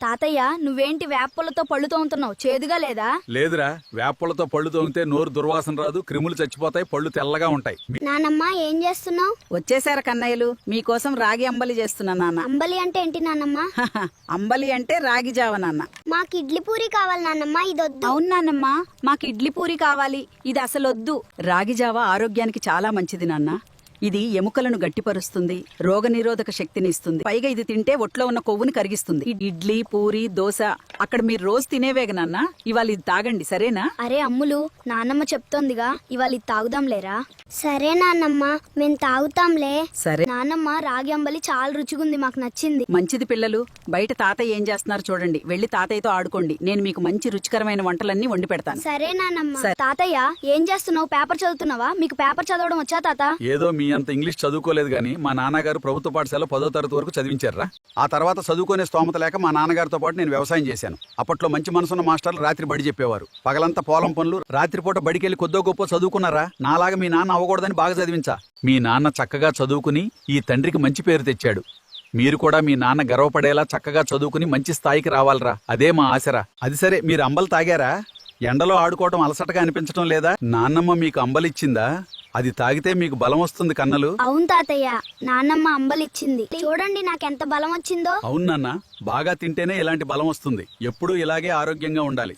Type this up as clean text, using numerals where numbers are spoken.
తాతయ్య నువ్వేంటి వేపలతో పళ్ళు తోముతున్నావు? చేదుగా లేదా? లేదురా, వేపలతో పళ్ళు తోమితే నోరు దుర్వాసన రాదు, క్రిములు చచ్చిపోతాయి, పళ్ళు తెల్లగా ఉంటాయి. నానమ్మ ఏం చేస్తున్నావు? వచ్చేసారా కన్నయ్యలు, మీకోసం రాగి అంబలి చేస్తున్నా నాన్న. అంబలి అంటే ఏంటి నానమ్మ? అంబలి అంటే రాగి జావ నాన్న. మాకు ఇడ్లీ పూరి కావాలి నానమ్మ, ఇదొద్దు. అవును నాన్నమ్మ, మాకు ఇడ్లీ పూరి కావాలి, ఇది అసలొద్దు. రాగి జావ ఆరోగ్యానికి చాలా మంచిది నాన్న. ఇది ఎముకలను గట్టిపరుస్తుంది, రోగనిరోధక శక్తిని ఇస్తుంది. పైగా ఇది తింటే ఒట్లో ఉన్న కొవ్వుని కరిగిస్తుంది. ఇడ్లీ, పూరి, దోశ అక్కడ మీరు రోజు తినేవేగ నాన్న, ఇవాళ ఇది తాగండి సరేనా? అరే అమ్ములు, నాన్నమ్మ చెప్తోందిగా, ఇవాళ ఇది తాగుదాంలేరా? సరే నానమ్మ, మేము తాగుతాంలే. సరే నాన్నమ్మ రాగి అంబలి చాలా రుచిగుంది, మాకు నచ్చింది. మంచిది పిల్లలు. బయట తాతయ్య ఏం చేస్తున్నారు చూడండి, వెళ్లి తాతయ్యతో ఆడుకోండి. నేను మీకు మంచి రుచికరమైన వంటలన్నీ వండి పెడతాను. సరే నానమ్మ. సరే. తాతయ్య ఏం చేస్తున్నావు? పేపర్ చదువుతున్నావా? మీకు పేపర్ చదవడం వచ్చా తాత? ఏదో మీ అంత ఇంగ్లీష్ చదువుకోలేదు గానీ మా నాన్నగారు ప్రభుత్వ పాఠశాల 10వ తరగతి వరకు చదివించారా. ఆ తర్వాత చదువుకునే స్తోమత లేక మా నాన్నగారితో పాటు నేను వ్యవసాయం చేశాను. అప్పట్లో మంచి మనసున్న మాస్టర్లు రాత్రి బడి చెప్పేవారు. పగలంతా పొలం పనులు, రాత్రిపూట బడికెళ్ళి కొద్దో గొప్ప చదువుకున్నారా? నాలాగా మీ నాన్న అవ్వకూడదని బాగా చదివించా. మీ నాన్న చక్కగా చదువుకుని ఈ తండ్రికి మంచి పేరు తెచ్చాడు. మీరు కూడా మీ నాన్న గర్వపడేలా చక్కగా చదువుకుని మంచి స్థాయికి రావాలరా, అదే మా ఆశరా. అది సరే, మీరు అంబలు తాగారా? ఎండలో ఆడుకోవటం అలసటగా అనిపించడం లేదా? నాన్నమ్మ మీకు అంబలిచ్చిందా? అది తాగితే మీకు బలం వస్తుంది కన్నలు. అవును తాతయ్య, నాన్నమ్మ అంబలిచ్చింది. చూడండి నాకెంత బలం వచ్చిందో. అవును నాన్న, బాగా తింటేనే ఇలాంటి బలం వస్తుంది. ఎప్పుడూ ఇలాగే ఆరోగ్యంగా ఉండాలి.